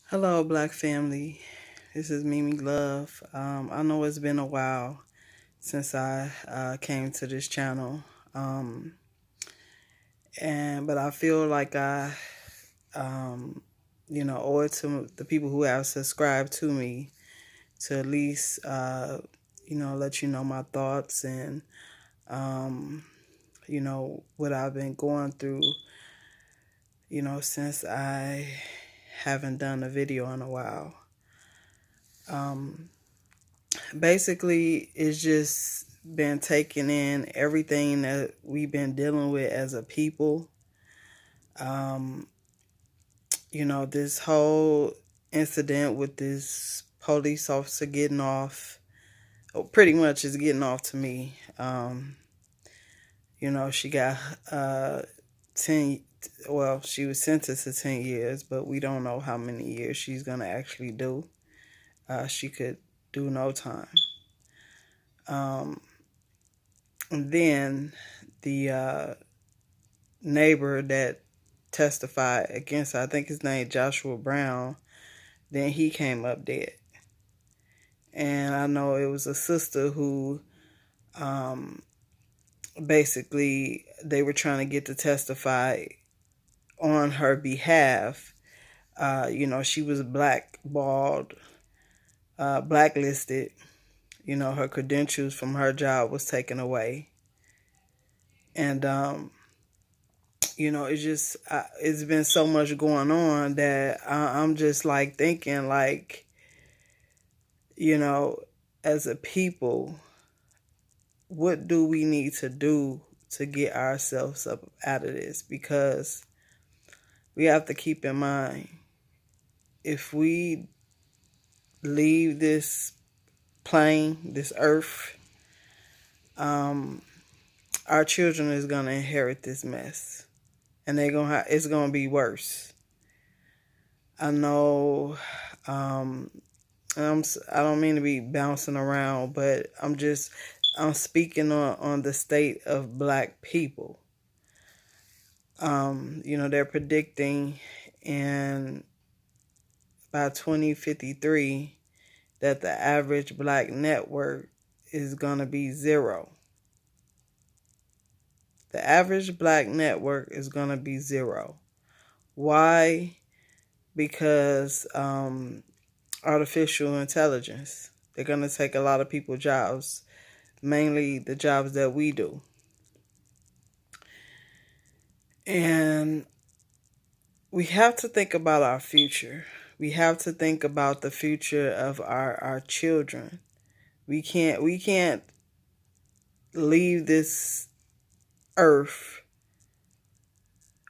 Hello, Black family. This is Mimi Love. I know it's been a while since I came to this channel, um, but I feel like um, owe it to the people who have subscribed to me to at least, let you know my thoughts and, what I've been going through, since I haven't done a video in a while. Um, Basically, it's just been taking in everything that we've been dealing with as a people. Um, this whole incident with this police officer getting off, pretty much is getting off to me. She got 10, well, she was sentenced to 10 years, but we don't know how many years she's going to actually do. She could do no time. Um, and then the neighbor that testified against her, I think his name Joshua Brown, then he came up dead. And I know it was a sister who um, basically they were trying to get to testify on her behalf. She was blackballed, blacklisted. Her credentials from her job was taken away. And it's been so much going on that I'm just like thinking like, as a people, what do we need to do to get ourselves up out of this? Because we have to keep in mind, if we leave this plane, this earth, our children is gonna inherit this mess, and it's gonna be worse. I know. I don't mean to be bouncing around, but I'm speaking on the state of Black people. They're predicting in by 2053 that the average Black net worth is going to be zero. The average Black net worth is going to be zero. Why? Because artificial intelligence. They're going to take a lot of people's jobs, mainly the jobs that we do. And we have to think about our future. We have to think about the future of our children. We can't leave this earth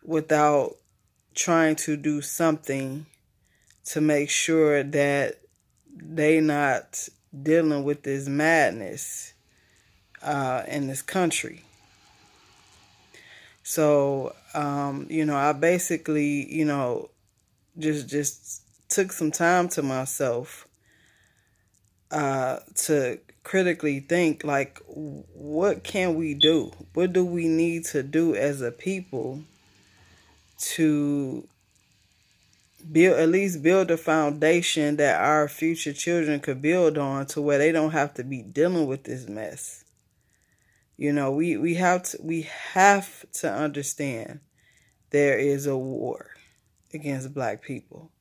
without trying to do something to make sure that they not dealing with this madness in this country. So, I basically, just took some time to myself to critically think, like, what can we do? What do we need to do as a people to at least build a foundation that our future children could build on, to where they don't have to be dealing with this mess? We have to understand there is a war against Black people.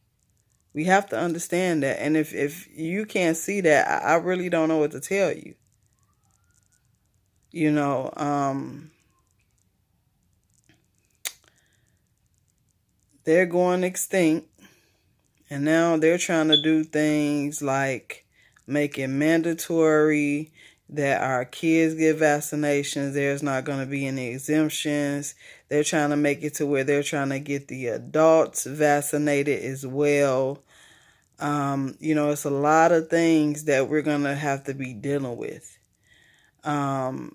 We have to understand that. And if you can't see that, I really don't know what to tell you. You know, they're going extinct, and now they're trying to do things like make it mandatory that our kids get vaccinations. There's not going to be any exemptions. They're trying to make it to where they're trying to get the adults vaccinated as well. It's a lot of things that we're going to have to be dealing with. And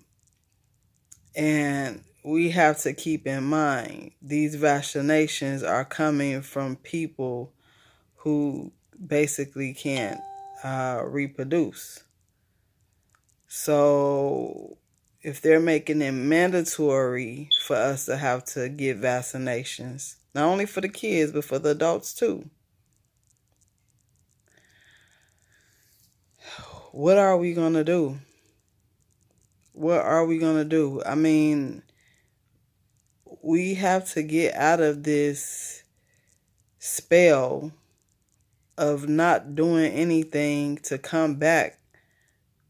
we have to keep in mind, these vaccinations are coming from people who basically can't reproduce. So if they're making it mandatory for us to have to get vaccinations, not only for the kids, but for the adults too, what are we going to do? What are we going to do? I mean, we have to get out of this spell of not doing anything to combat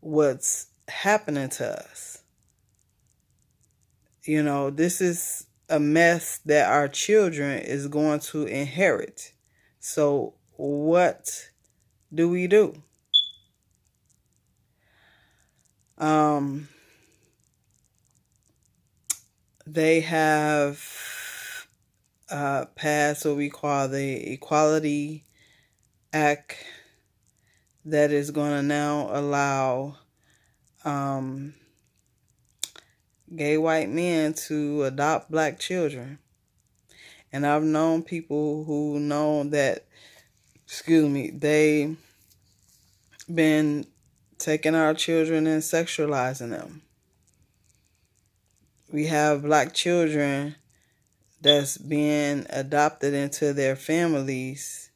what's happening to us. You know, this is a mess that our children is going to inherit. So what do we do? They have passed what we call the Equality Act that is going to now allow gay white men to adopt black children. And I've known people who know that, they been taking our children and sexualizing them. We have black children that's being adopted into their families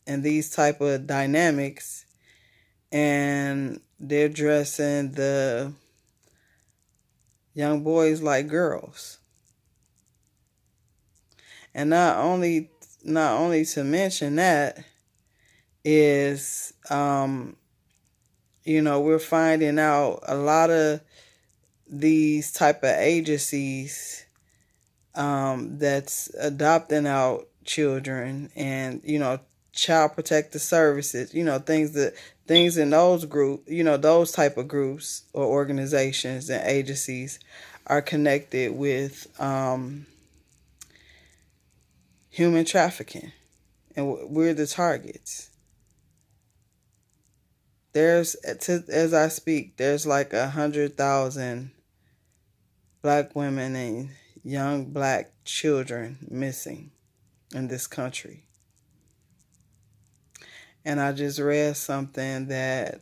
and these type of dynamics, and they're dressing the young boys like girls. And not only to mention that is, we're finding out a lot of these type of agencies that's adopting out children, and child protective services, things in those those type of groups or organizations and agencies are connected with human trafficking, and we're the targets. As I speak, there's like 100,000 black women and young black children missing in this country. And I just read something that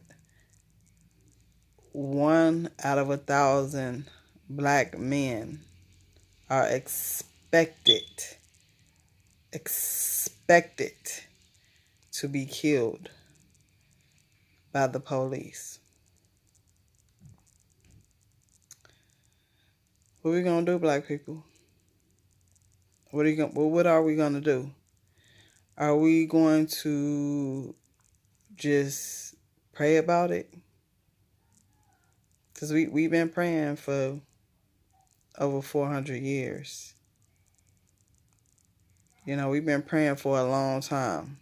1 out of 1,000 black men are expected to be killed by the police. What are we gonna do, black people? What are we gonna do? Are we going to just pray about it? Because we've been praying for over 400 years. We've been praying for a long time.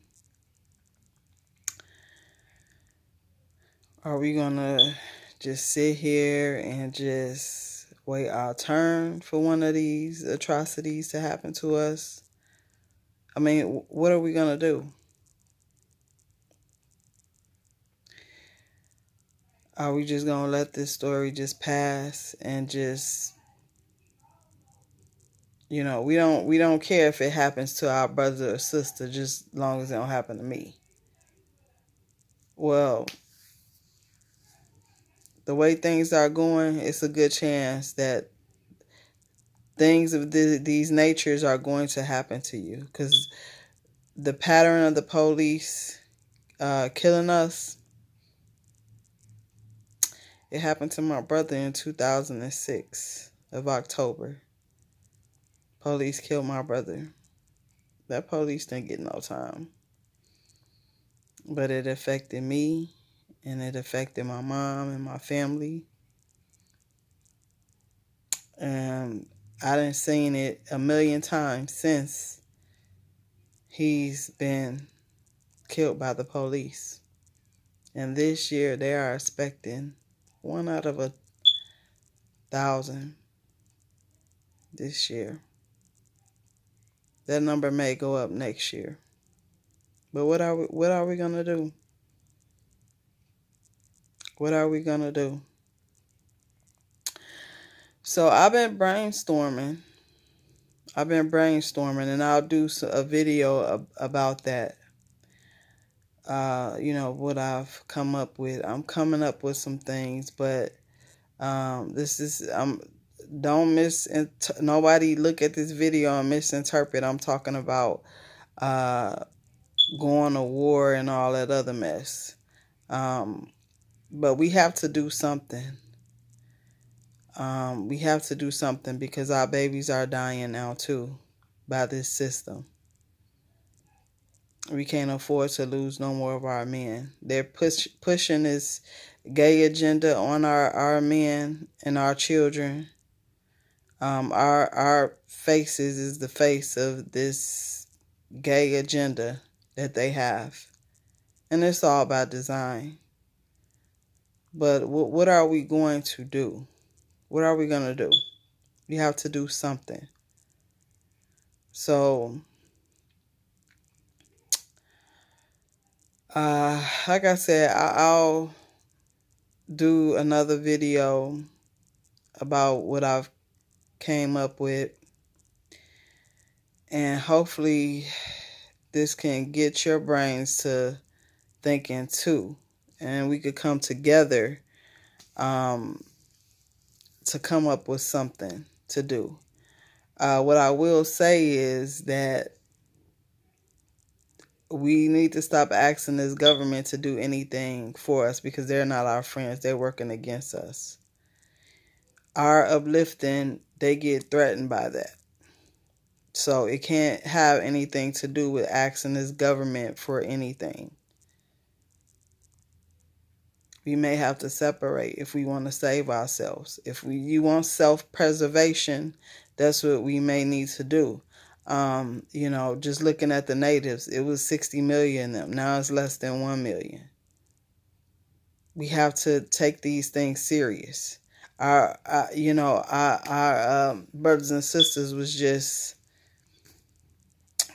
Are we going to just sit here and just wait our turn for one of these atrocities to happen to us? I mean, what are we going to do? Are we just going to let this story just pass and just, we don't care if it happens to our brother or sister, just as long as it don't happen to me? Well, the way things are going, it's a good chance that things of these natures are going to happen to you, because the pattern of the police killing us, it happened to my brother in 2006 of October. Police killed my brother. That police didn't get no time, but it affected me, and it affected my mom and my family. And I done seen it a million times since he's been killed by the police. And this year they are expecting 1 out of 1,000 this year. That number may go up next year. But what are we gonna do? What are we gonna do? So I've been brainstorming, and I'll do a video about that. What I've come up with. I'm coming up with some things, but this is don't nobody look at this video and misinterpret. I'm talking about going to war and all that other mess. But we have to do something. We have to do something because our babies are dying now too by this system. We can't afford to lose no more of our men. They're pushing this gay agenda on our men and our children. Our faces is the face of this gay agenda that they have. And it's all by design. But what are we going to do? What are we going to do? We have to do something. So, like I said, I'll do another video about what I've came up with. And hopefully this can get your brains to thinking too. And we could come together to come up with something to do. What I will say is that we need to stop asking this government to do anything for us because they're not our friends. They're working against us. Our uplifting, they get threatened by that. So it can't have anything to do with asking this government for anything. We may have to separate if we want to save ourselves. If you want self-preservation, that's what we may need to do. Just looking at the natives, it was 60 million of them. Now it's less than 1 million. We have to take these things serious. Our brothers and sisters was just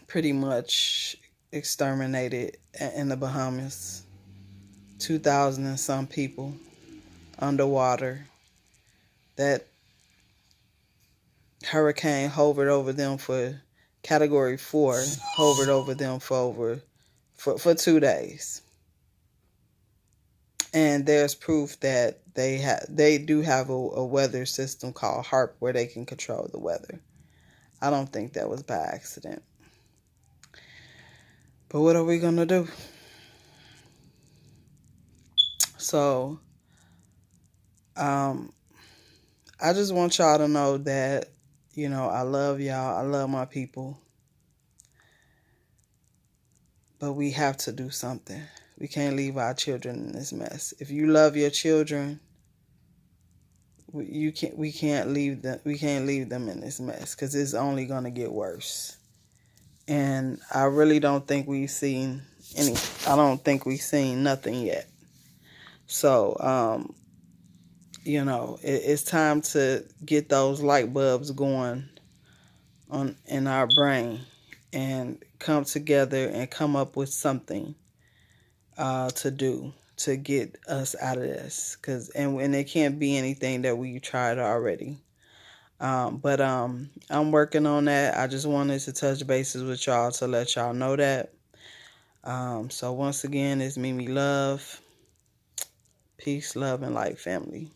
pretty much exterminated in the Bahamas. 2,000 and some people underwater. That hurricane hovered over them for Category 4, hovered over them for 2 days. And there's proof that they do have a weather system called HAARP where they can control the weather. I don't think that was by accident. But what are we going to do? So, I just want y'all to know that, I love y'all. I love my people. But we have to do something. We can't leave our children in this mess. If you love your children, we can't leave them in this mess because it's only going to get worse. And I really don't think we've seen nothing yet. So, it's time to get those light bulbs going in our brain and come together and come up with something to do to get us out of this. And it can't be anything that we tried already. But I'm working on that. I just wanted to touch bases with y'all to let y'all know that. So once again, it's Mimi Love. Peace, love, and light, family.